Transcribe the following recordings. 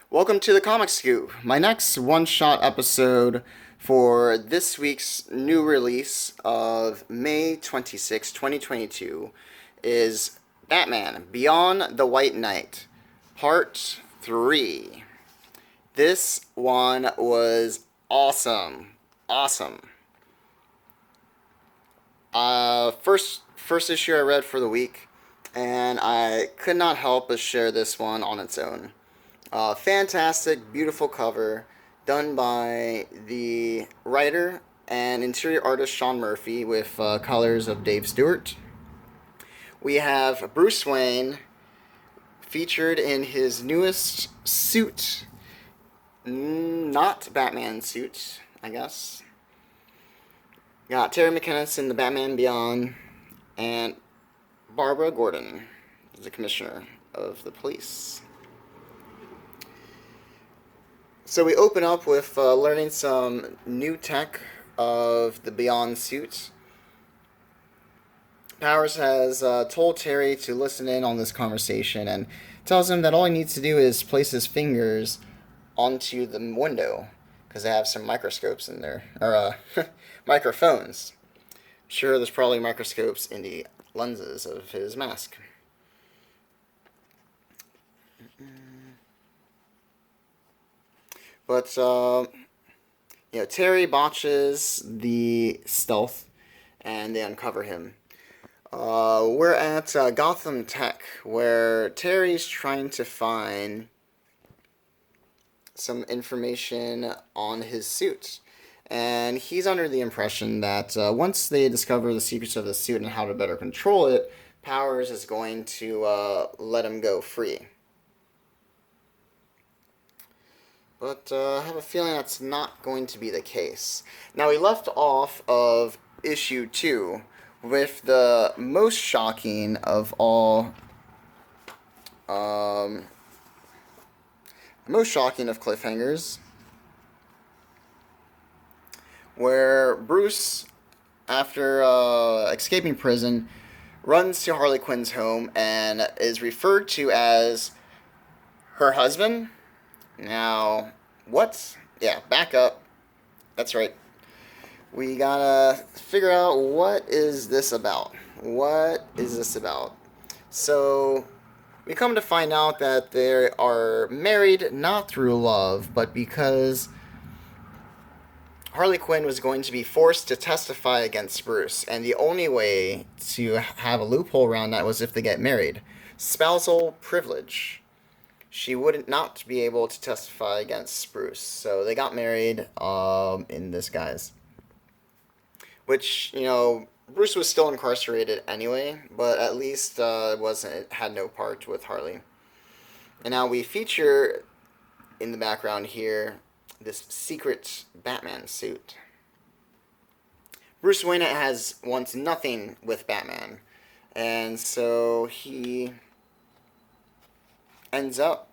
Welcome to the Comic Scoop. My next one-shot episode for this week's new release of May 26, 2022 is Batman Beyond the White Knight, Part 3. This one was awesome. Awesome. First issue I read for the week, and I could not help but share this one on its own. Fantastic, beautiful cover done by the writer and interior artist Sean Murphy with colors of Dave Stewart. We have Bruce Wayne featured in his newest suit, not Batman suit, I guess. Got Terry McKinnon in the Batman Beyond, and Barbara Gordon, the commissioner of the police. So we open up with learning some new tech of the Beyond suit. Powers has told Terry to listen in on this conversation and tells him that all he needs to do is place his fingers onto the window because they have some microscopes in there, or microphones. Sure, there's probably microscopes in the lenses of his mask. But, Terry botches the stealth and they uncover him. We're at Gotham Tech, where Terry's trying to find some information on his suit. And he's under the impression that once they discover the secrets of the suit and how to better control it, Powers is going to let him go free. But I have a feeling that's not going to be the case. Now, we left off of issue 2 with the most shocking of all, most shocking of cliffhangers, where Bruce, after escaping prison, runs to Harley Quinn's home and is referred to as her husband. Now, what? Yeah, back up. That's right. We gotta figure out what is this about. What is this about? So, we come to find out that they are married not through love, but because Harley Quinn was going to be forced to testify against Bruce, and the only way to have a loophole around that was if they get married. Spousal privilege. She would not be able to testify against Bruce, so they got married in this guise. Which, Bruce was still incarcerated anyway, but at least had no part with Harley. And now we feature in the background here this secret Batman suit. Bruce Wayne wants nothing with Batman, and so he ends up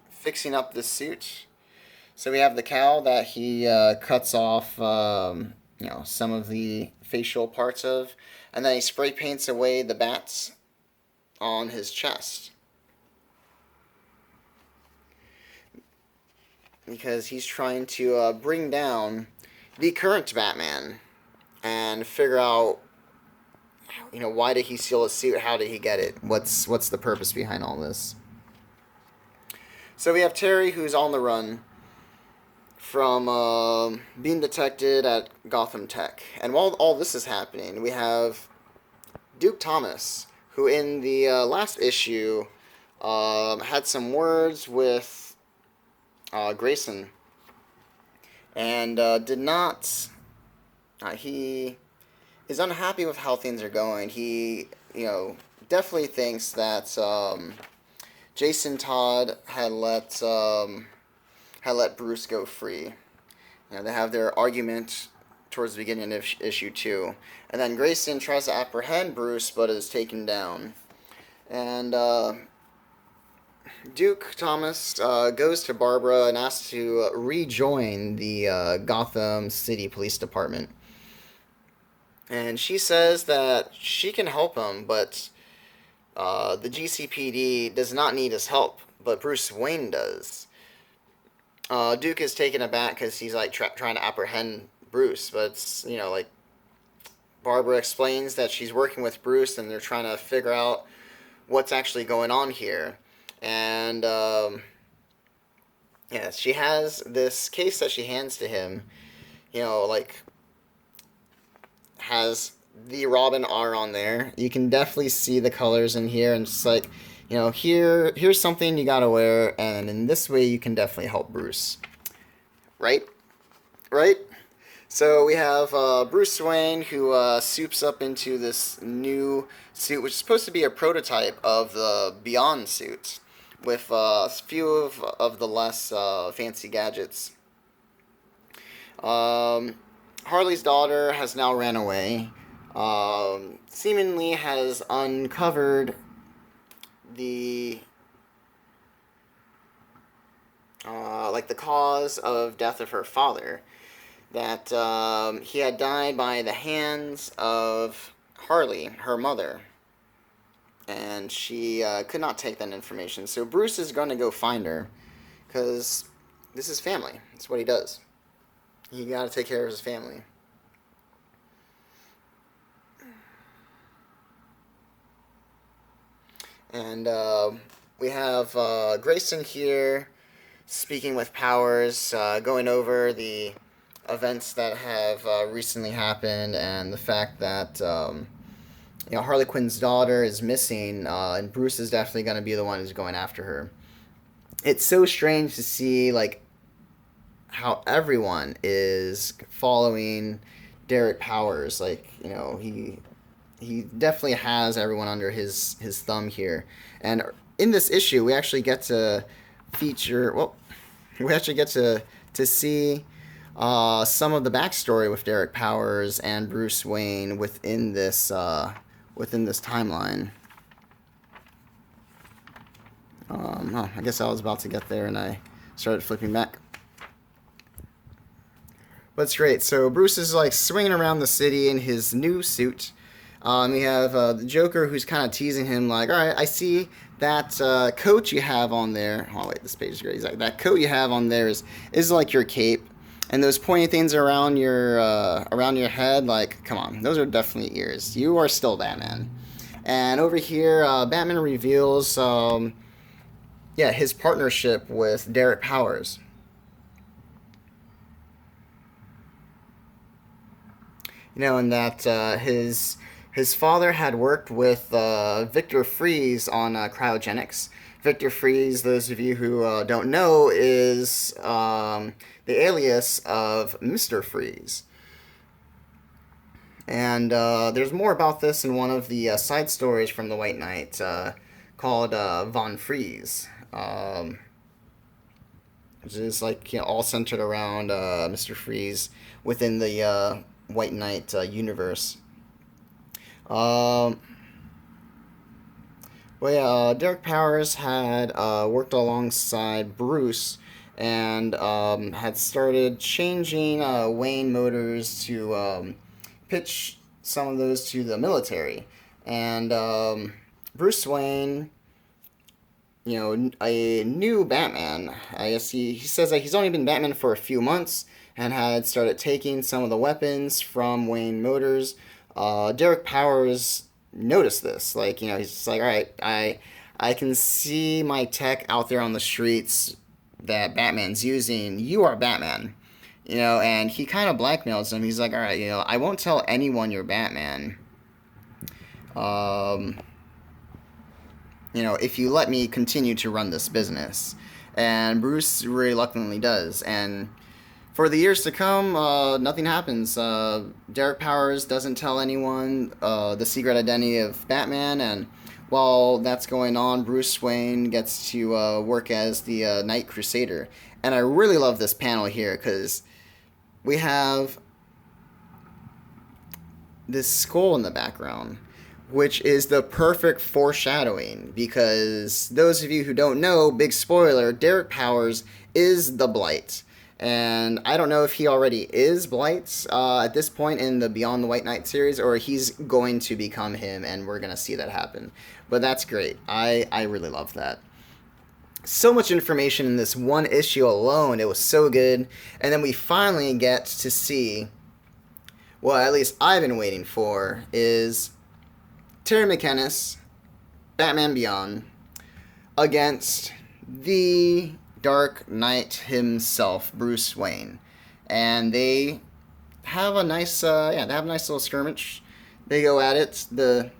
fixing up the suit. So we have the cowl that he cuts off, some of the facial parts of, and then he spray paints away the bats on his chest. Because he's trying to bring down the current Batman and figure out, why did he steal his suit? How did he get it? What's the purpose behind all this? So we have Terry, who's on the run from being detected at Gotham Tech. And while all this is happening, we have Duke Thomas, who in the last issue had some words with Grayson. And did not... he is unhappy with how things are going. He, definitely thinks that Jason Todd had let Bruce go free. They have their argument towards the beginning of issue 2. And then Grayson tries to apprehend Bruce, but is taken down. And Duke Thomas goes to Barbara and asks to rejoin the Gotham City Police Department. And she says that she can help him, but the GCPD does not need his help, but Bruce Wayne does. Duke is taken aback because he's like trying to apprehend Bruce, but it's, like Barbara explains that she's working with Bruce and they're trying to figure out what's actually going on here. And yeah, she has this case that she hands to him, like has the Robin R on there. You can definitely see the colors in here, and it's like, here's something you gotta wear, and in this way you can definitely help Bruce. Right? Right? So we have Bruce Wayne, who soups up into this new suit, which is supposed to be a prototype of the Beyond suit, with a few of the less fancy gadgets. Harley's daughter has now ran away. Seemingly has uncovered the the cause of death of her father. That he had died by the hands of Harley, her mother, and she could not take that information. So Bruce is going to go find her, because this is family. That's what he does. He got to take care of his family. And we have Grayson here speaking with Powers, going over the events that have recently happened and the fact that Harley Quinn's daughter is missing, and Bruce is definitely going to be the one who's going after her. It's so strange to see how everyone is following Derek Powers. He definitely has everyone under his thumb here. And in this issue, we actually get to see some of the backstory with Derek Powers and Bruce Wayne within this timeline. I guess I was about to get there and I started flipping back. But it's great. So Bruce is swinging around the city in his new suit. We have the Joker, who's kind of teasing him, all right, I see that coat you have on there. Oh wait, this page is great. He's like, that coat you have on there is like your cape, and those pointy things around your head, come on, those are definitely ears. You are still Batman. And over here, Batman reveals, his partnership with Derek Powers. And that his father had worked with Victor Fries on cryogenics. Victor Fries, those of you who don't know, is the alias of Mr. Freeze. And there's more about this in one of the side stories from the White Knight called Von Freeze, which is all centered around Mr. Freeze within the White Knight universe. Derek Powers had worked alongside Bruce and had started changing Wayne Motors to pitch some of those to the military. And Bruce Wayne, a new Batman, I guess he says that he's only been Batman for a few months and had started taking some of the weapons from Wayne Motors. Derek Powers noticed this. He's just all right, I can see my tech out there on the streets that Batman's using. You are Batman. And he kind of blackmails him. He's like, all right, I won't tell anyone you're Batman. If you let me continue to run this business. And Bruce reluctantly does. And for the years to come, nothing happens. Derek Powers doesn't tell anyone the secret identity of Batman, and while that's going on, Bruce Wayne gets to work as the Night Crusader. And I really love this panel here, because we have this skull in the background, which is the perfect foreshadowing, because those of you who don't know, big spoiler, Derek Powers is the Blight. And I don't know if he already is Blight at this point in the Beyond the White Knight series, or he's going to become him, and we're going to see that happen. But that's great. I really love that. So much information in this one issue alone. It was so good. And then we finally get to see, well, at least I've been waiting for, is Terry McGinnis, Batman Beyond, against the Dark Knight himself, Bruce Wayne. And they have a nice, they have a nice little skirmish. They go at it.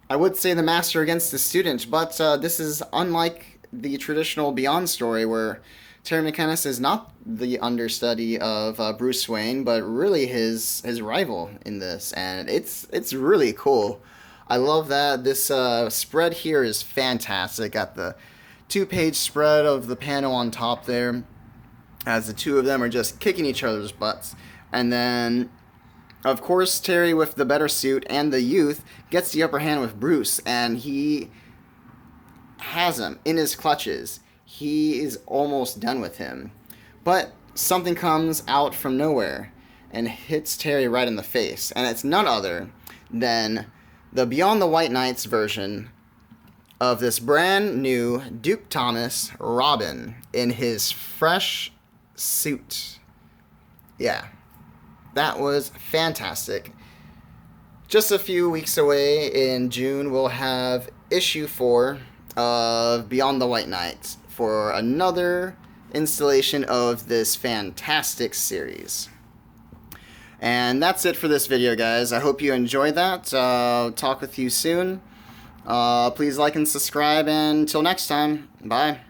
I would say the master against the student, but this is unlike the traditional Beyond story where Terry McGinnis is not the understudy of Bruce Wayne, but really his rival in this, and it's really cool. I love that this spread here is fantastic. Got the 2-page spread of the panel on top there, as the two of them are just kicking each other's butts, and then, of course, Terry with the better suit and the youth gets the upper hand with Bruce, and he has him in his clutches. He is almost done with him. But something comes out from nowhere and hits Terry right in the face, and it's none other than the Beyond the White Knights version of this brand new Duke Thomas Robin in his fresh suit. Yeah. That was fantastic. Just a few weeks away in June, we'll have issue 4 of Beyond the White Knight for another installation of this fantastic series. And that's it for this video, guys. I hope you enjoyed that. Talk with you soon. Please like and subscribe, and until next time, bye.